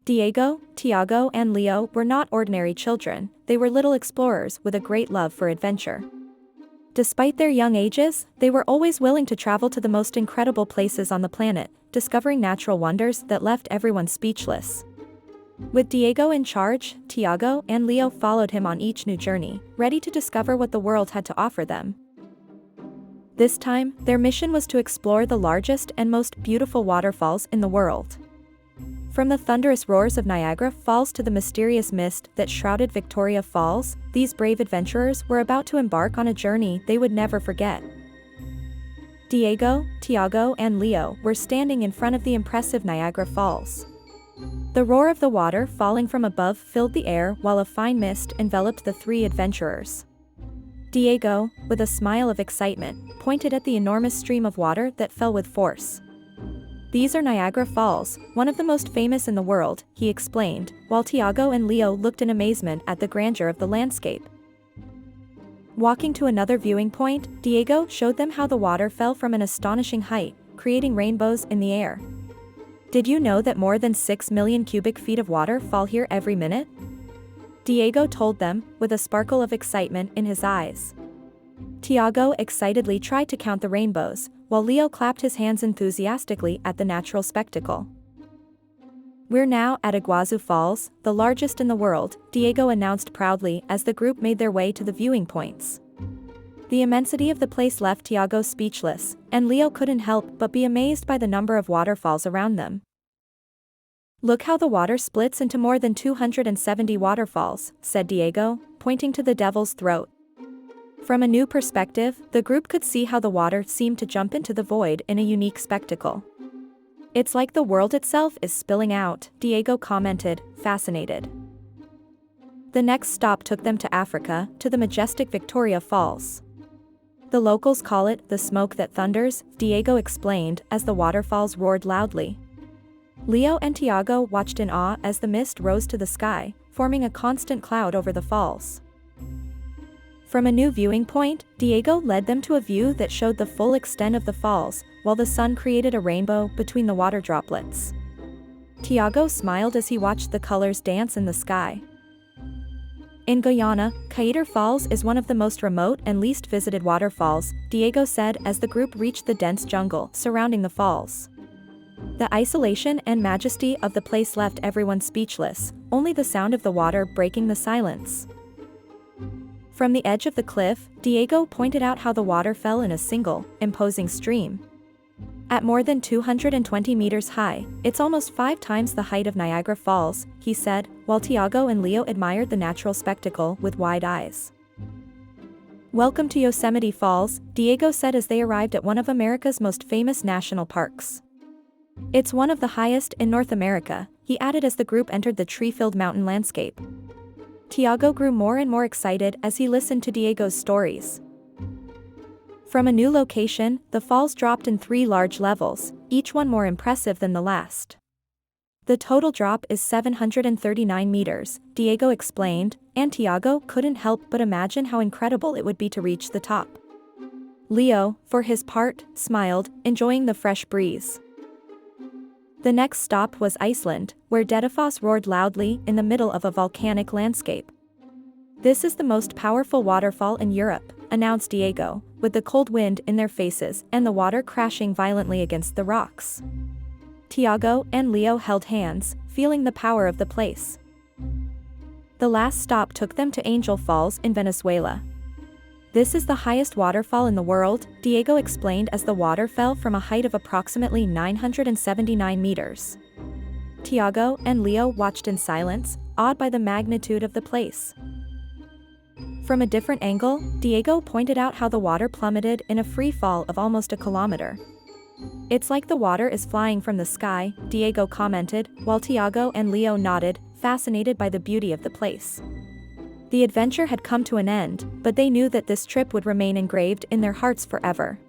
Diego, Tiago, and Leo were not ordinary children, they were little explorers with a great love for adventure. Despite their young ages, they were always willing to travel to the most incredible places on the planet, discovering natural wonders that left everyone speechless. With Diego in charge, Tiago and Leo followed him on each new journey, ready to discover what the world had to offer them. This time, their mission was to explore the largest and most beautiful waterfalls in the world. From the thunderous roars of Niagara Falls to the mysterious mist that shrouded Victoria Falls, these brave adventurers were about to embark on a journey they would never forget. Diego, Tiago, and Leo were standing in front of the impressive Niagara Falls. The roar of the water falling from above filled the air while a fine mist enveloped the three adventurers. Diego, with a smile of excitement, pointed at the enormous stream of water that fell with force. "These are Niagara Falls, one of the most famous in the world," he explained, while Tiago and Leo looked in amazement at the grandeur of the landscape. Walking to another viewing point, Diego showed them how the water fell from an astonishing height, creating rainbows in the air. "Did you know that more than 6 million cubic feet of water fall here every minute?" Diego told them, with a sparkle of excitement in his eyes. Tiago excitedly tried to count the rainbows, while Leo clapped his hands enthusiastically at the natural spectacle. "We're now at Iguazu Falls, the largest in the world," Diego announced proudly as the group made their way to the viewing points. The immensity of the place left Tiago speechless, and Leo couldn't help but be amazed by the number of waterfalls around them. "Look how the water splits into more than 270 waterfalls," said Diego, pointing to the Devil's Throat. From a new perspective, the group could see how the water seemed to jump into the void in a unique spectacle. "It's like the world itself is spilling out," Diego commented, fascinated. The next stop took them to Africa, to the majestic Victoria Falls. "The locals call it the smoke that thunders," Diego explained as the waterfalls roared loudly. Leo and Tiago watched in awe as the mist rose to the sky, forming a constant cloud over the falls. From a new viewing point, Diego led them to a view that showed the full extent of the falls, while the sun created a rainbow between the water droplets. Tiago smiled as he watched the colors dance in the sky. "In Guyana, Caïter Falls is one of the most remote and least visited waterfalls," Diego said as the group reached the dense jungle surrounding the falls. The isolation and majesty of the place left everyone speechless, only the sound of the water breaking the silence. From the edge of the cliff, Diego pointed out how the water fell in a single, imposing stream. "At more than 220 meters high, it's almost 5 times the height of Niagara Falls," he said, while Tiago and Leo admired the natural spectacle with wide eyes. "Welcome to Yosemite Falls," Diego said as they arrived at one of America's most famous national parks. "It's one of the highest in North America," he added as the group entered the tree-filled mountain landscape. Tiago grew more and more excited as he listened to Diego's stories. From a new location, the falls dropped in 3 large levels, each one more impressive than the last. "The total drop is 739 meters, Diego explained, and Tiago couldn't help but imagine how incredible it would be to reach the top. Leo, for his part, smiled, enjoying the fresh breeze. The next stop was Iceland, where Dettifoss roared loudly in the middle of a volcanic landscape. "This is the most powerful waterfall in Europe," announced Diego, with the cold wind in their faces and the water crashing violently against the rocks. Tiago and Leo held hands, feeling the power of the place. The last stop took them to Angel Falls in Venezuela. "This is the highest waterfall in the world," Diego explained as the water fell from a height of approximately 979 meters. Tiago and Leo watched in silence, awed by the magnitude of the place. From a different angle, Diego pointed out how the water plummeted in a free fall of almost a kilometer. "It's like the water is flying from the sky," Diego commented, while Tiago and Leo nodded, fascinated by the beauty of the place. The adventure had come to an end, but they knew that this trip would remain engraved in their hearts forever.